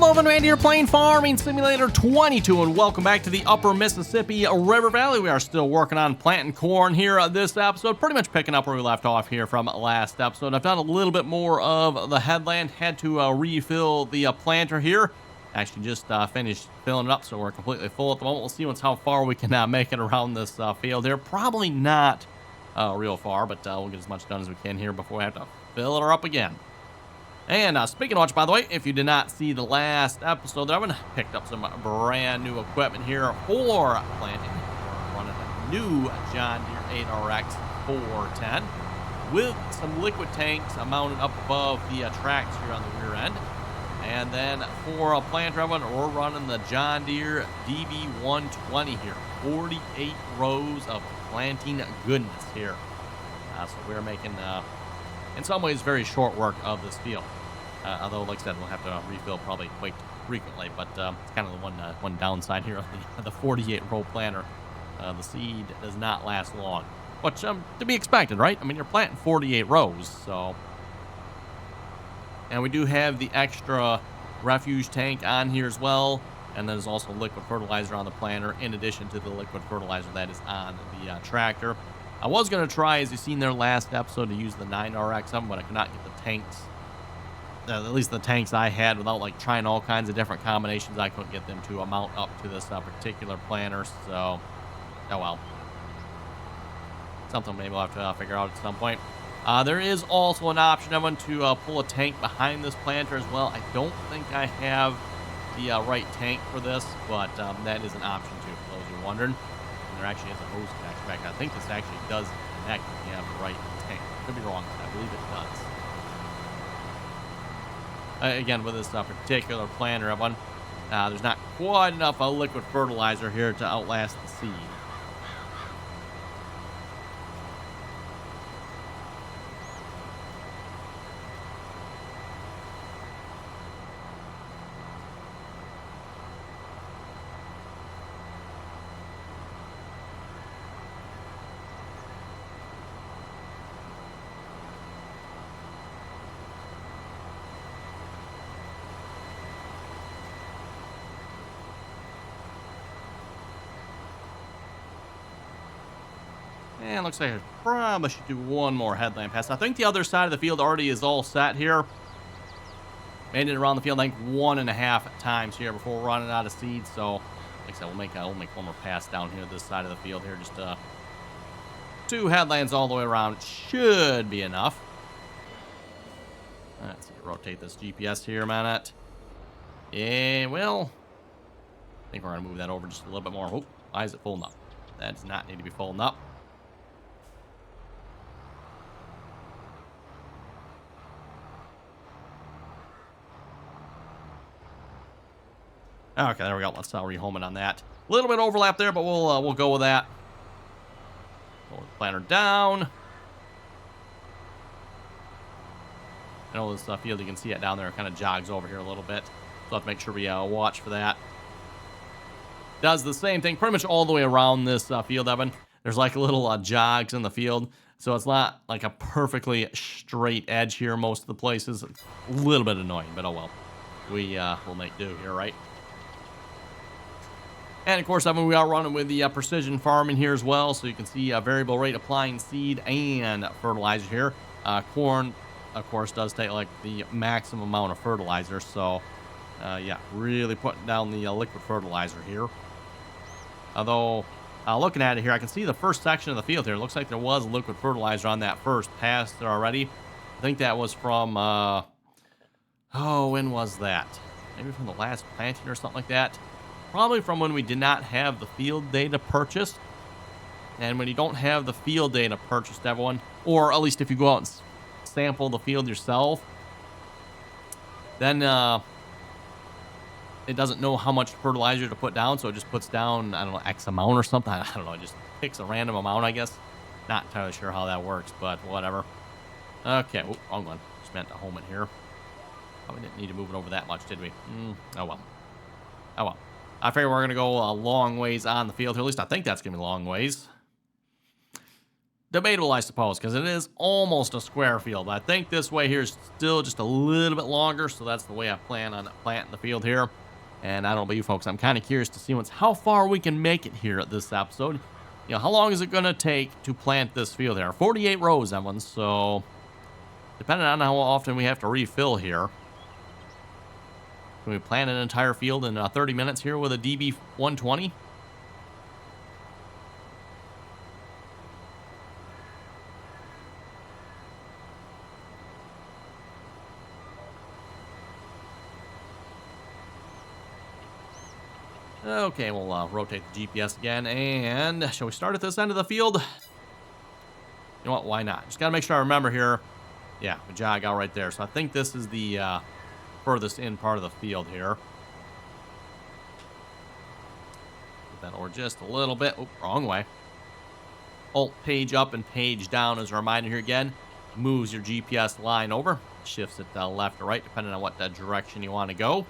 Melvin Randy here playing Farming Simulator 22, and welcome back to the Upper Mississippi River Valley. We are still working on planting corn here this episode, pretty much picking up where we left off here from last episode. I've done a little bit more of the headland, had to refill the planter here. Actually just finished filling it up, so we're completely full at the moment. We'll see how far we can make it around this field here. Probably not real far, but we'll get as much done as we can here before we have to fill it up again. And speaking of which, by the way, if you did not see the last episode, I picked up some brand new equipment here for planting. We're running a new John Deere 8RX 410 with some liquid tanks mounted up above the tracks here on the rear end. And then for a planter, we're running the John Deere DB120 here. 48 rows of planting goodness here. So we're making, in some ways, very short work of this field. Although, like I said, we'll have to refill probably quite frequently. But it's kind of the one downside here of the 48-row planter. The seed does not last long. Which, to be expected, right? I mean, you're planting 48 rows, so... And we do have the extra refuge tank on here as well. And there's also liquid fertilizer on the planter, in addition to the liquid fertilizer that is on the tractor. I was going to try, as you've seen there last episode, to use the 9RX on, but I could not get the tanks. At least the tanks I had, without like trying all kinds of different combinations. I couldn't get them to mount up to this particular planter. So, oh well. Something maybe we'll have to figure out at some point. There is also an option, everyone, to pull a tank behind this planter as well. I don't think I have the right tank for this, but that is an option too, for those who are wondering. And there actually is a hose connection back. I think this actually does connect if you have the right tank. Could be wrong, but I believe it does. Again, with this particular planter, everyone, there's not quite enough liquid fertilizer here to outlast the seed. And looks like I probably should do one more headland pass. I think the other side of the field already is all set here. Made it around the field, I think 1.5 times here before we're running out of seeds. So, like I said, we'll make one more pass down here this side of the field here. Just 2 headlands all the way around. Should be enough. Let's see, rotate this GPS here a minute. Yeah, well, I think we're going to move that over just a little bit more. Oh, why is it folding up? That does not need to be folding up. Okay, there we go. Let's rehome it on that. A little bit of overlap there, but we'll go with that. Pull the planter down. I know this field, you can see it down there. It kind of jogs over here a little bit. So we'll have to make sure we watch for that. Does the same thing pretty much all the way around this field, Evan. There's like little jogs in the field. So it's not like a perfectly straight edge here most of the places. It's a little bit annoying, but oh well. We'll make do here, right? And of course, we are running with the precision farming here as well, so you can see variable rate applying seed and fertilizer here. Corn, of course, does take like the maximum amount of fertilizer, so yeah, really putting down the liquid fertilizer here. Although, looking at it here, I can see the first section of the field here. It looks like there was liquid fertilizer on that first pass there already. I think that was from, when was that? Maybe from the last planting or something like that. Probably from when we did not have the field data purchased. And when you don't have the field data purchased, everyone, or at least if you go out and sample the field yourself, then it doesn't know how much fertilizer to put down, so it just puts down, I don't know, X amount or something. I don't know, it just picks a random amount, I guess. Not entirely sure how that works, but whatever. Okay, wrong one. Just meant to home it here. Probably didn't need to move it over that much, did we? Oh well. Oh well. I figure we're going to go a long ways on the field here. At least I think that's going to be a long ways. Debatable, I suppose, because it is almost a square field. I think this way here is still just a little bit longer, so that's the way I plan on planting the field here. And I don't know about you folks, I'm kind of curious to see how far we can make it here at this episode. You know, how long is it going to take to plant this field here? 48 rows, Evan, so depending on how often we have to refill here. Can we plant an entire field in 30 minutes here with a DB120? Okay, we'll rotate the GPS again, and shall we start at this end of the field? You know what, why not? Just gotta make sure I remember here. Yeah, we jog out right there. So I think this is the furthest in part of the field here. Put that over just a little bit. Oop, wrong way. Alt page up and page down as a reminder here again. Moves your GPS line over. Shifts it left or right, depending on what direction you want to go.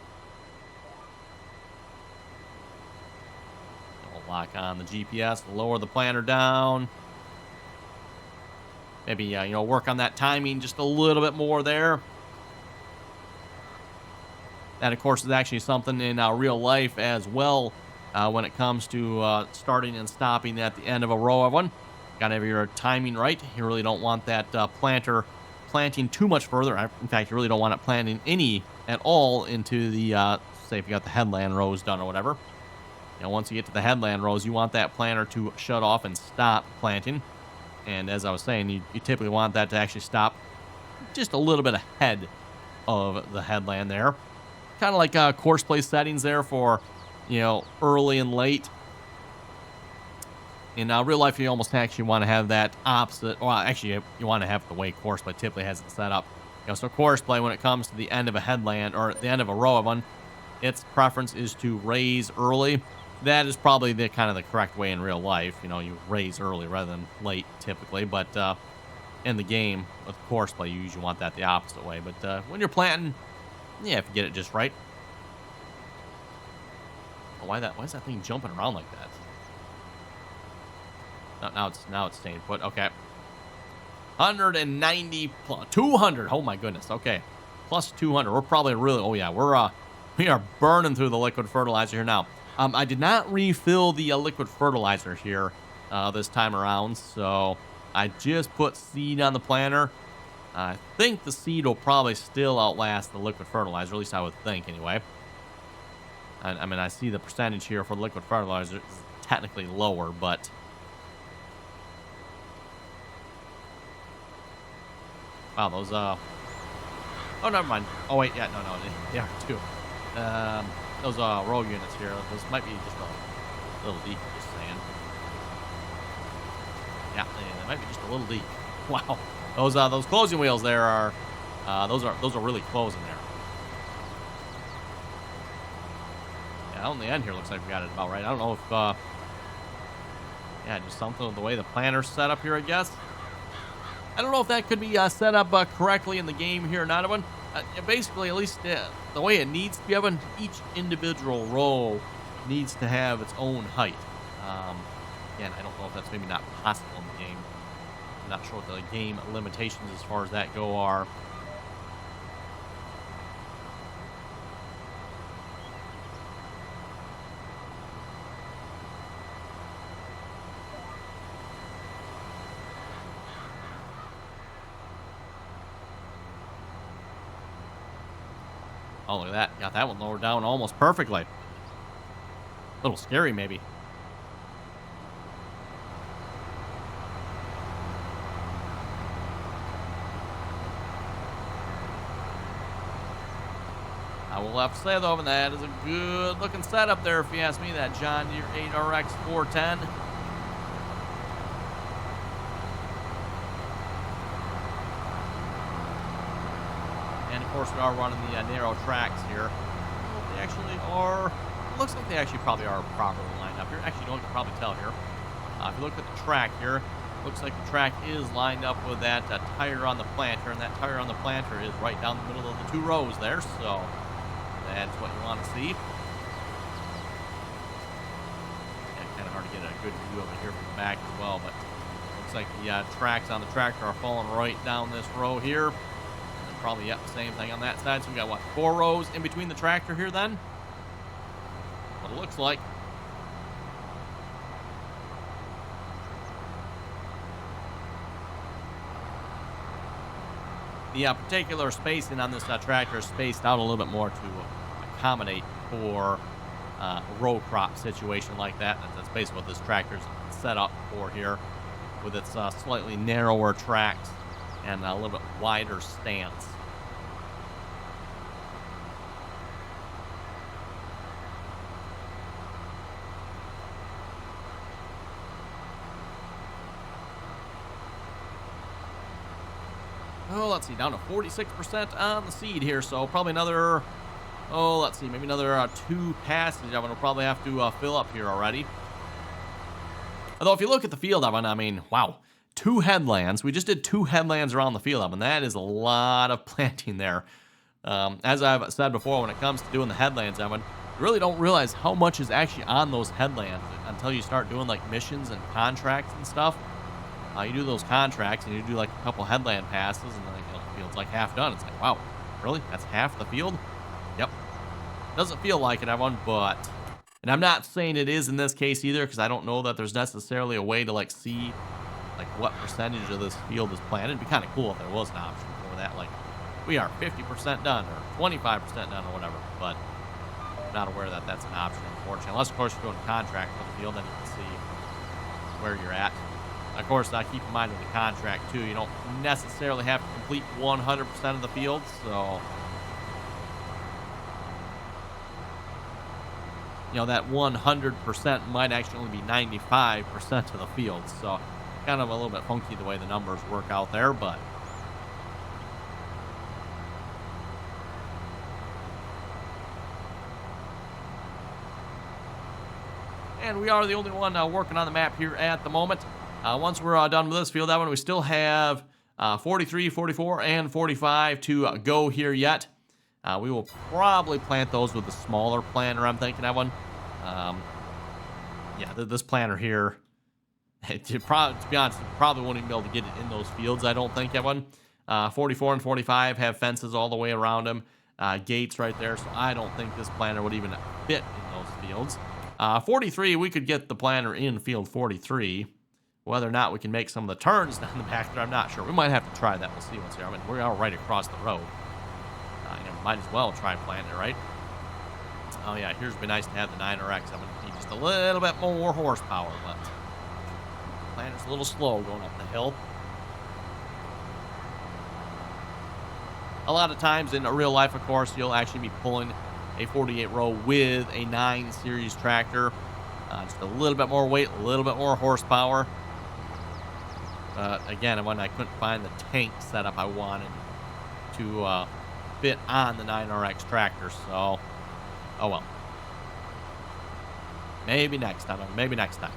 Lock on the GPS, lower the planter down. Maybe, you know, work on that timing just a little bit more there. That, of course, is actually something in real life as well when it comes to starting and stopping at the end of a row of one. Got to have your timing right. You really don't want that planter planting too much further. In fact, you really don't want it planting any at all into the, say, if you got the headland rows done or whatever. You know, once you get to the headland rows, you want that planter to shut off and stop planting. And as I was saying, you typically want that to actually stop just a little bit ahead of the headland there. Kind of like course play settings there for, you know, early and late. In real life, you almost actually want to have that opposite. Well, actually, you want to have the way course play typically has it set up. You know, so course play, when it comes to the end of a headland or the end of a row of one, its preference is to raise early. That is probably the kind of the correct way in real life. You know, you raise early rather than late typically. But in the game, with course play, you usually want that the opposite way. But when you're planting, yeah, if you get it just right. Oh, why is that thing jumping around like that? Now it's staying put. Okay. 190 plus 200. Oh my goodness. Okay. Plus 200. We're probably really. Oh yeah. We are burning through the liquid fertilizer here now. I did not refill the liquid fertilizer here this time around, so I just put seed on the planter. I think the seed will probably still outlast the liquid fertilizer, at least I would think anyway. I mean, I see the percentage here for liquid fertilizer is technically lower, but wow, those oh, never mind. Oh wait, yeah, no, they are too. Those row units here, those might be just a little deep, just saying. Yeah, they might be just a little deep. Wow, those closing wheels there are those are really closing there. Yeah, on the end here looks like we got it about right. I don't know if yeah, just something with the way the planter's set up here, I guess. I don't know if that could be set up correctly in the game here, not one. Basically, at least the way it needs to be, Evan, each individual row needs to have its own height. Again, I don't know if that's maybe not possible in the game. I'm not sure what the game limitations as far as that go are. Oh, look at that. Got that one lowered down almost perfectly. A little scary, maybe. I will have to say, though, that is a good-looking setup there, if you ask me, that John Deere 8RX 410. And, of course, we are running the narrow tracks here. They actually are... It looks like they actually probably are properly lined up here. Actually, you can probably tell here. If you look at the track here, it looks like the track is lined up with that tire on the planter, and that tire on the planter is right down the middle of the two rows there, so that's what you want to see. Yeah, kind of hard to get a good view of it here from the back as well, but looks like the tracks on the tractor are falling right down this row here. And then probably, yep, the same thing on that side. So we got, what, 4 rows in between the tractor here then? What it looks like. The particular spacing on this tractor is spaced out a little bit more to accommodate for a row crop situation like that. That's basically what this tractor's set up for here, with its slightly narrower tracks and a little bit wider stance. Oh, let's see, down to 46% on the seed here, so probably another, oh, let's see, maybe another 2 passes I'm going to probably have to fill up here already. Although if you look at the field, Evan, I mean, wow, 2 headlands. We just did 2 headlands around the field, Evan. That is a lot of planting there. As I've said before, when it comes to doing the headlands, Evan, you really don't realize how much is actually on those headlands until you start doing like missions and contracts and stuff. You do those contracts and you do like a couple headland passes and then the field's like half done. It's like, wow, really? That's half the field? Yep. Doesn't feel like it, everyone, but... And I'm not saying it is in this case either, because I don't know that there's necessarily a way to like see like what percentage of this field is planted. It'd be kind of cool if there was an option for that. Like, we are 50% done or 25% done or whatever, but I'm not aware that that's an option, unfortunately. Unless, of course, you're doing a contract for the field, then you can see where you're at. Of course, keep in mind with the contract, too, you don't necessarily have to complete 100% of the field, so, you know, that 100% might actually only be 95% of the field, so kind of a little bit funky the way the numbers work out there, but and we are the only one working on the map here at the moment. Once we're done with this field, that one, we still have 43, 44, and 45 to go here yet. We will probably plant those with the smaller planter, I'm thinking, that one. Yeah, this planter here, to be honest, probably won't even be able to get it in those fields, I don't think, that one. 44 and 45 have fences all the way around them, gates right there, so I don't think this planter would even fit in those fields. 43, we could get the planter in field 43. Whether or not we can make some of the turns down the back there, I'm not sure. We might have to try that. We'll see what's here. I mean, we are right across the road. You know, might as well try and plant it, right? Oh, yeah, here's be nice to have the 9RX. I'm going to need just a little bit more horsepower, but the planter's a little slow going up the hill. A lot of times in real life, of course, you'll actually be pulling a 48 row with a 9 series tractor. Just a little bit more weight, a little bit more horsepower. Again, when I couldn't find the tank setup I wanted to fit on the 9RX tractor, so, oh well. Maybe next time, maybe next time.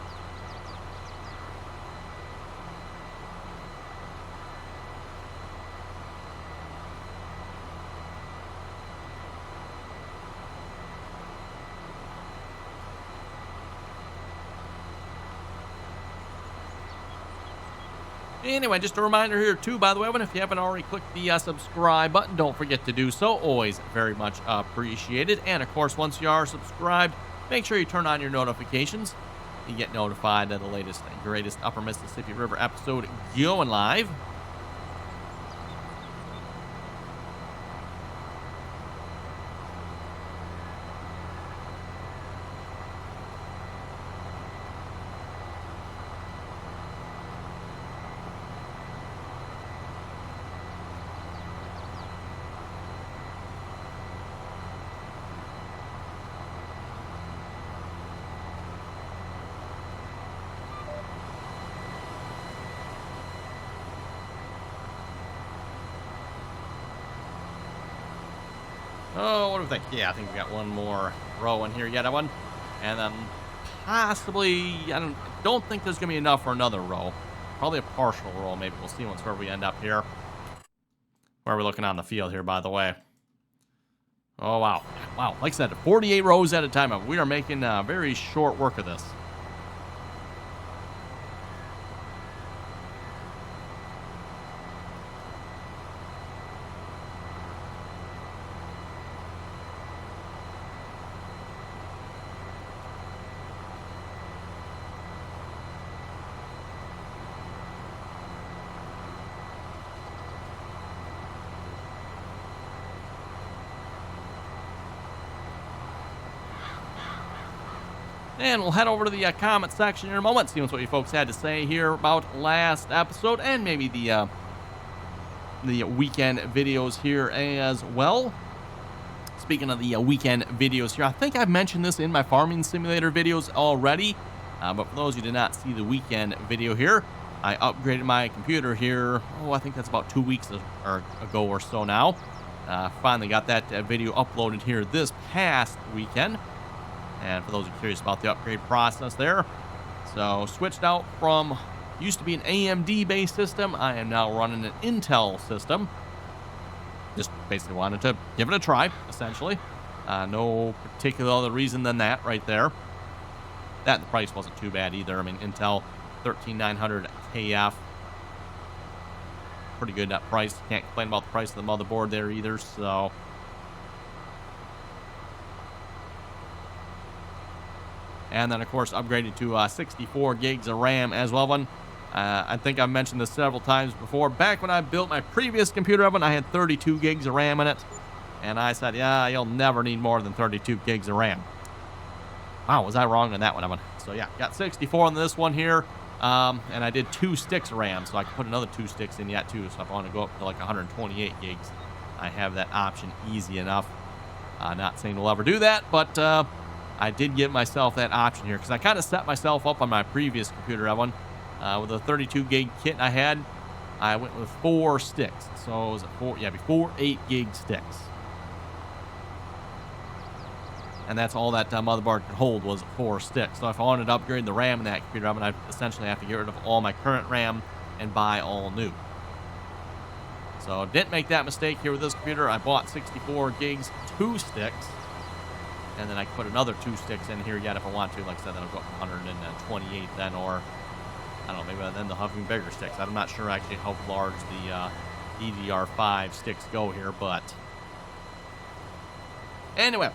Anyway, just a reminder here, too, by the way, if you haven't already clicked the subscribe button, don't forget to do so. Always very much appreciated. And, of course, once you are subscribed, make sure you turn on your notifications. You get notified of the latest and greatest Upper Mississippi River episode going live. Oh, what do we think? Yeah, I think we got one more row in here yet, one. And then possibly, I don't think there's going to be enough for another row. Probably a partial row, maybe. We'll see once where we end up here. Where are we looking on the field here, by the way? Oh, wow. Wow, like I said, 48 rows at a time. We are making very short work of this. And we'll head over to the comment section in a moment, see what you folks had to say here about last episode and maybe the weekend videos here as well. Speaking of the weekend videos here, I think I've mentioned this in my Farming Simulator videos already, but for those who did not see the weekend video here, I upgraded my computer here, I think that's about 2 weeks ago or so now. Finally got that video uploaded here this past weekend. And for those who are curious about the upgrade process there, so switched out from, used to be an AMD based system. I am now running an Intel system. Just basically wanted to give it a try, essentially. No particular other reason than that right there. That the price wasn't too bad either. I mean, Intel 13900 KF. Pretty good that price. Can't complain about the price of the motherboard there either, so. And then, of course, upgraded to 64 gigs of RAM as well. I think I've mentioned this several times before. Back when I built my previous computer, I had 32 gigs of RAM in it. And I said, yeah, you'll never need more than 32 gigs of RAM. Wow, was I wrong on that one, Evan? So, yeah, got 64 on this one here. And I did 2 sticks of RAM, so I can put another 2 sticks in yet, too. So if I want to go up to like 128 gigs, I have that option easy enough. Not saying we'll ever do that, but I did give myself that option here because I kind of set myself up on my previous computer, Evan. With a 32 gig kit I had, I went with 4 sticks. So was it 4? Yeah, before 8 gig sticks. And that's all that motherboard could hold was 4 sticks. So if I wanted to upgrade the RAM in that computer, I'd essentially have to get rid of all my current RAM and buy all new. So didn't make that mistake here with this computer. I bought 64 gigs, 2 sticks. And then I can put another 2 sticks in here yet if I want to. Like I said, that'll go up to 128 then, or I don't know, maybe then they'll have even bigger sticks. I'm not sure actually how large the DDR5 sticks go here, but anyway,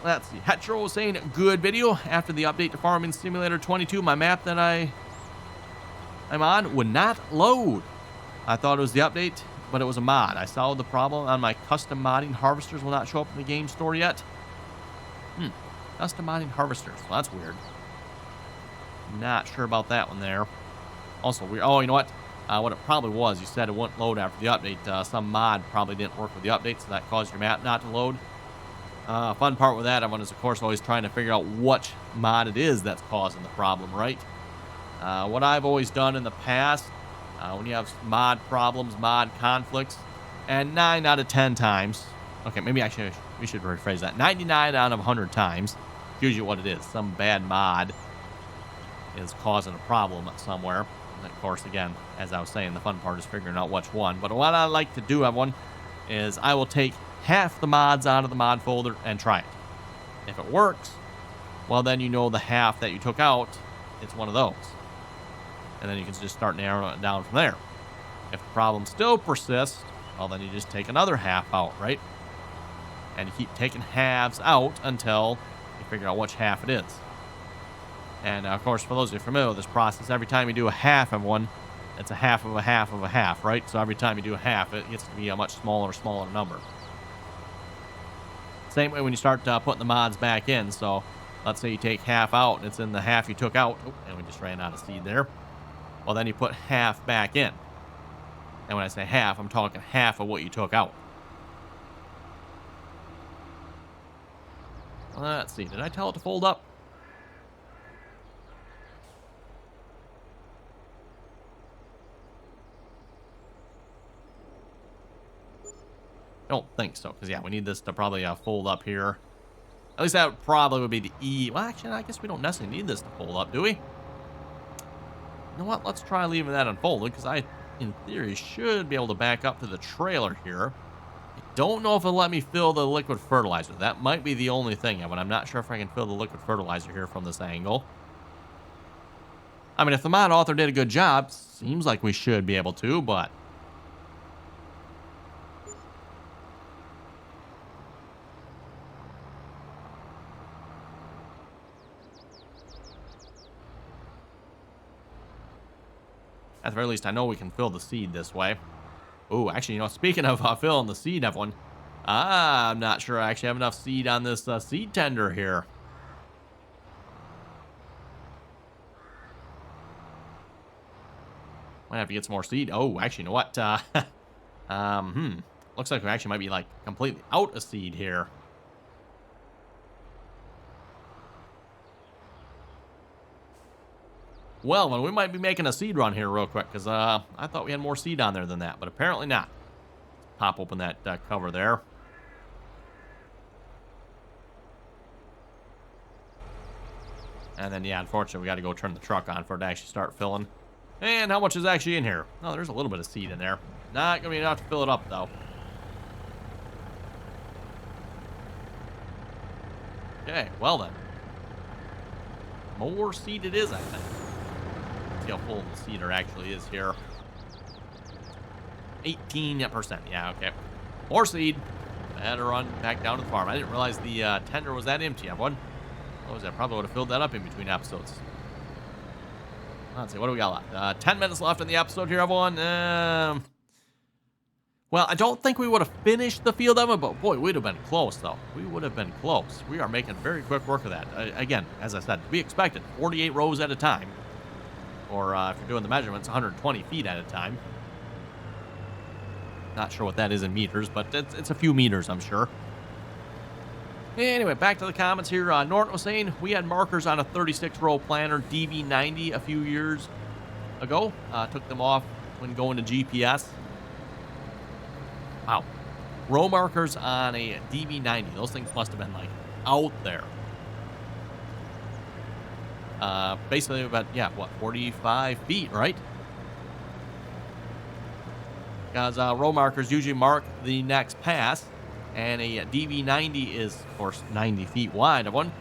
let's see. Hetro was saying good video after the update to Farming Simulator 22. My map that I'm on would not load. I thought it was the update, but it was a mod. I solved the problem on my custom modding. Harvesters will not show up in the game store yet. Custom modding harvesters. Well, that's weird. Not sure about that one there. Also weird. Oh, you know what? What it probably was, you said it wouldn't load after the update. Some mod probably didn't work with the update, so that caused your map not to load. Fun part with that, everyone is, of course, always trying to figure out which mod it is that's causing the problem, right? What I've always done in the past, when you have mod problems, mod conflicts, and 9 out of 10 times, okay, maybe actually we should rephrase that, 99 out of 100 times, usually what it is, some bad mod is causing a problem somewhere. And of course, again, as I was saying, the fun part is figuring out which one. But what I like to do, everyone, is I will take half the mods out of the mod folder and try it. If it works, well, then you know the half that you took out, it's one of those. And then you can just start narrowing it down from there. If the problem still persists, well, then you just take another half out, right? And you keep taking halves out until you figure out which half it is. And, of course, for those of you familiar with this process, every time you do a half of one, it's a half of a half of a half, right? So every time you do a half, it gets to be a much smaller number. Same way when you start putting the mods back in. So let's say you take half out, and it's in the half you took out. Oh, and we just ran out of seed there. Well, then you put half back in. And when I say half, I'm talking half of what you took out. Let's see. Did I tell it to fold up? I don't think so, because, yeah, we need this to probably fold up here. At least that probably would be the E. Well, actually, I guess we don't necessarily need this to fold up, do we? You know what? Let's try leaving that unfolded, because I, in theory, should be able to back up to the trailer here. I don't know if it'll let me fill the liquid fertilizer. That might be the only thing, but I'm not sure if I can fill the liquid fertilizer here from this angle. I mean, if the mod author did a good job, seems like we should be able to, but at the very least, I know we can fill the seed this way. Oh, actually, you know, speaking of filling the seed, everyone, I'm not sure I actually have enough seed on this seed tender here. Might have to get some more seed. Oh, actually, you know what? Looks like we actually might be, like, completely out of seed here. Well, then we might be making a seed run here real quick, because I thought we had more seed on there than that, but apparently not. Pop open that cover there. And then, yeah, unfortunately, we got to go turn the truck on for it to actually start filling. And how much is actually in here? Oh, there's a little bit of seed in there. Not going to be enough to fill it up, though. Okay, well then. More seed it is, I think. Let's see how full the seeder actually is here. 18%. Yeah, okay. More seed. Better run back down to the farm. I didn't realize the tender was that empty, everyone. What was that? Probably would have filled that up in between episodes. Let's see, what do we got left? 10 minutes left in the episode here, everyone. Well, I don't think we would have finished the field of it, but boy, we'd have been close, though. We would have been close. We are making very quick work of that. Again, as I said, we expected 48 rows at a time. Or if you're doing the measurements, 120 feet at a time. Not sure what that is in meters, but it's a few meters, I'm sure. Anyway, back to the comments here. Norton was saying we had markers on a 36-row planter DB90 a few years ago. Took them off when going to GPS. Wow. Row markers on a DB90. Those things must have been, like, out there. Basically about, yeah, what, 45 feet, right? Because row markers usually mark the next pass. And a DB90 is, of course, 90 feet wide of one.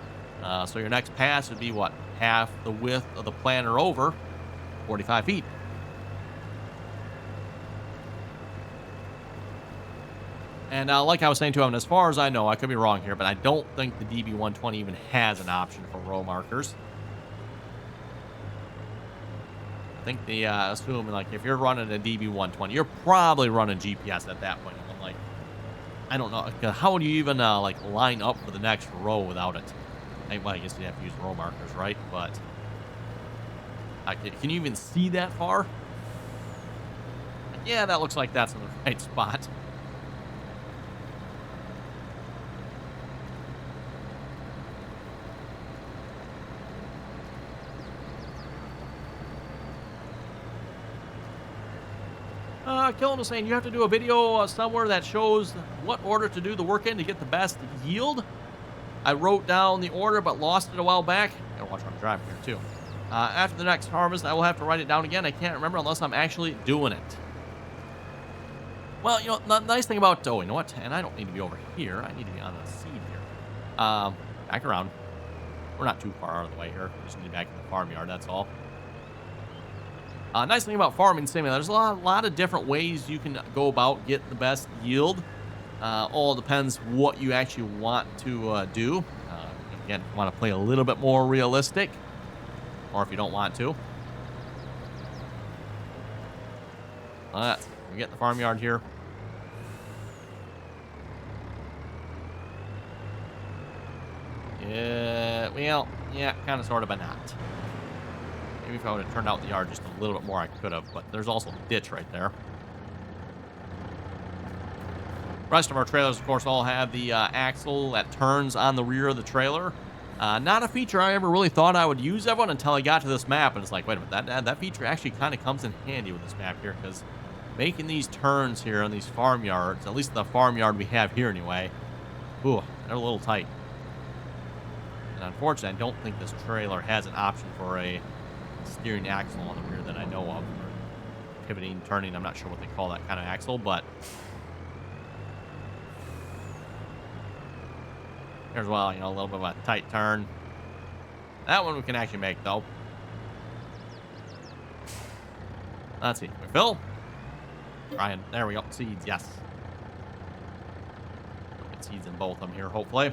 So your next pass would be, what, half the width of the planter over, 45 feet. And like I was saying to him, as far as I know, I could be wrong here, but I don't think the DB120 even has an option for row markers. I think they assume, like, if you're running a DB120, you're probably running GPS at that point. I'm like, I don't know. How would you even, like, line up for the next row without it? Well, I guess you have to use row markers, right? But can you even see that far? Yeah, that looks like that's in the right spot. Killen was saying you have to do a video somewhere that shows what order to do the work in to get the best yield. I wrote down the order but lost it a while back. Gotta watch what I'm driving here too. After the next harvest, I will have to write it down again. I can't remember unless I'm actually doing it. Well, you know, the nice thing about, oh, you know what? And I don't need to be over here. I need to be on the seed here. Back around. We're not too far out of the way here. We just need to be back in the farmyard, that's all. Nice thing about farming simulator, there's a lot of different ways you can go about getting the best yield. All depends what you actually want to do. Again, if you want to play a little bit more realistic, or if you don't want to. We get the farmyard here. Yeah, well, yeah, kind of, sort of, but not. Maybe if I would have turned out the yard just a little bit more, I could have, but there's also a ditch right there. The rest of our trailers, of course, all have the axle that turns on the rear of the trailer. Not a feature I ever really thought I would use, everyone, until I got to this map, and it's like, wait a minute, that feature actually kind of comes in handy with this map here, because making these turns here on these farmyards, at least the farmyard we have here anyway, ooh, they're a little tight. And unfortunately, I don't think this trailer has an option for a steering axle on the rear that I know of. Or pivoting, turning, I'm not sure what they call that kind of axle, but here's, well, you know, a little bit of a tight turn. That one we can actually make, though. Let's see. We fill. Ryan, there we go. Seeds, yes. Get seeds in both of them here, hopefully.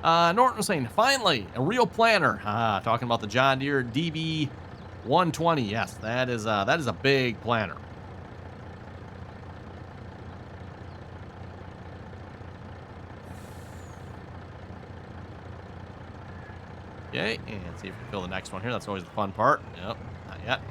Norton was saying, finally, a real planter. Talking about the John Deere DB120. Yes, that is a big planter. Okay, and see if we fill the next one here. That's always the fun part. Yep. not yet.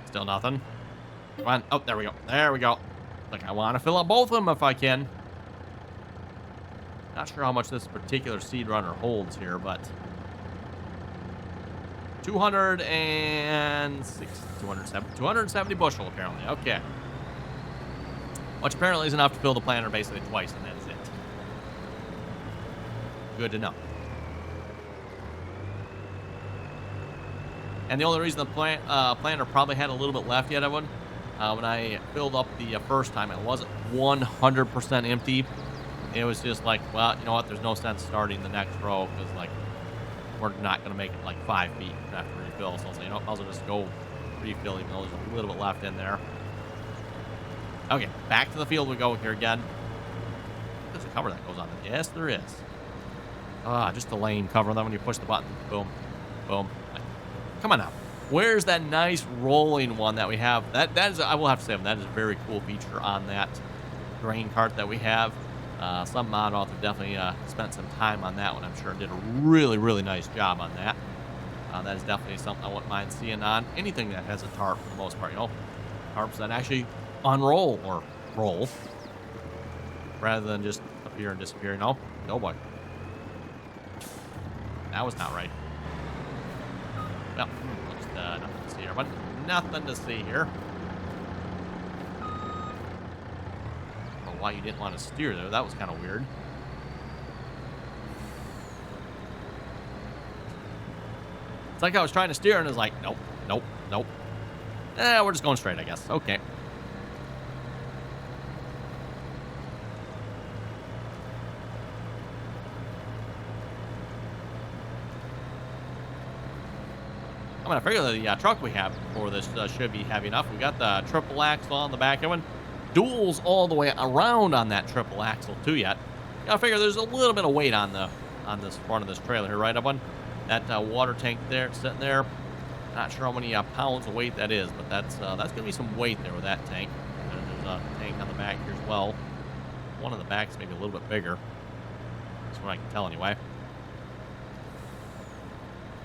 Still nothing. Come on. Oh, there we go. There we go. Like, I want to fill up both of them if I can. Not sure how much this particular seed runner holds here, but 270 bushel apparently. Okay. Which apparently is enough to fill the planter basically twice, and that's it. Good to know. And the only reason the planter probably had a little bit left yet, when I filled up the first time, it wasn't 100% empty. It was just like, well, you know what? There's no sense starting the next row because, like, we're not going to make it like 5 feet after refill. So I'll say, you know, I'll just go refill even though there's a little bit left in there. Okay, back to the field we go here again. There's a cover that goes on it. Yes, there is. Just a lane cover. Then when you push the button, boom, boom. Come on now. Where's that nice rolling one that we have? That is, I will have to say, that is a very cool feature on that grain cart that we have. Some mod author definitely spent some time on that one. I'm sure did a really, really nice job on that. That is definitely something I wouldn't mind seeing on anything that has a tarp for the most part. You know, tarps that actually unroll or roll rather than just appear and disappear. No, no boy. That was not right. Well, just nothing to see here, but nothing to see here. Why you didn't want to steer there. That was kind of weird. It's like I was trying to steer and it was like, nope, nope, nope. We're just going straight, I guess. Okay. I'm going to figure the truck we have for this should be heavy enough. We got the triple axle on the back of it. Duals all the way around on that triple axle too yet. Gotta figure there's a little bit of weight on this front of this trailer here, right up on that water tank there sitting there. Not sure how many pounds of weight that is, but that's gonna be some weight there with that tank. And there's a tank on the back here as well. One of the backs maybe a little bit bigger. That's what I can tell anyway.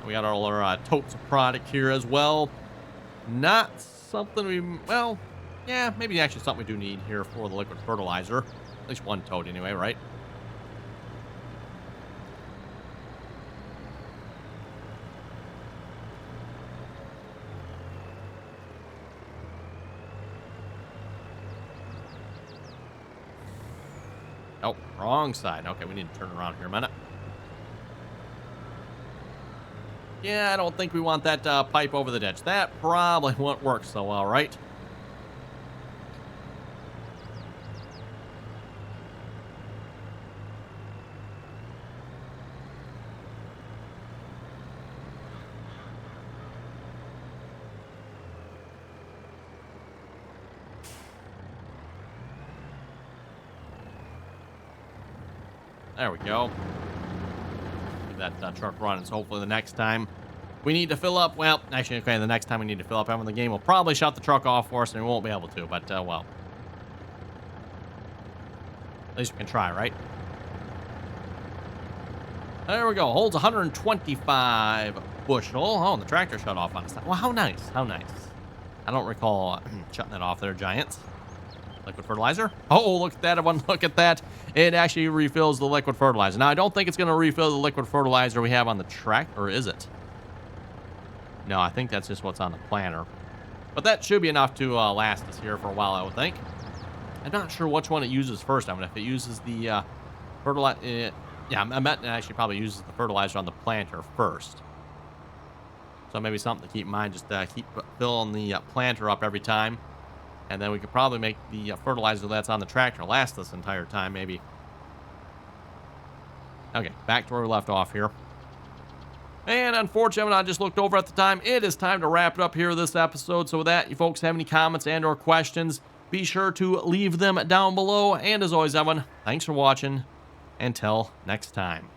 We got all our totes of product here as well. Not something we, well, yeah, maybe actually something we do need here for the liquid fertilizer. At least one tote anyway, right? Oh, wrong side. Okay, we need to turn around here a minute. Yeah, I don't think we want that pipe over the ditch. That probably won't work so well, right? There we go. Get that truck running, so hopefully the next time we need to fill up, well, actually, okay, the next time we need to fill up, having the game will probably shut the truck off for us, and we won't be able to, but, well. At least we can try, right? There we go. Holds 125 bushel. Oh, and the tractor shut off on us. Well, how nice. How nice. I don't recall shutting that off there, Giants. Liquid fertilizer. Oh, look at that, everyone. Look at that. It actually refills the liquid fertilizer. Now, I don't think it's going to refill the liquid fertilizer we have on the track, or is it? No, I think that's just what's on the planter. But that should be enough to last us here for a while, I would think. I'm not sure which one it uses first. I mean, if it uses the fertilizer... yeah, I meant it actually probably uses the fertilizer on the planter first. So maybe something to keep in mind. Just keep filling the planter up every time. And then we could probably make the fertilizer that's on the tractor last this entire time, maybe. Okay, back to where we left off here. And unfortunately, I just looked over at the time. It is time to wrap it up here this episode. So with that, you folks have any comments and or questions, be sure to leave them down below. And as always, everyone, thanks for watching. Until next time.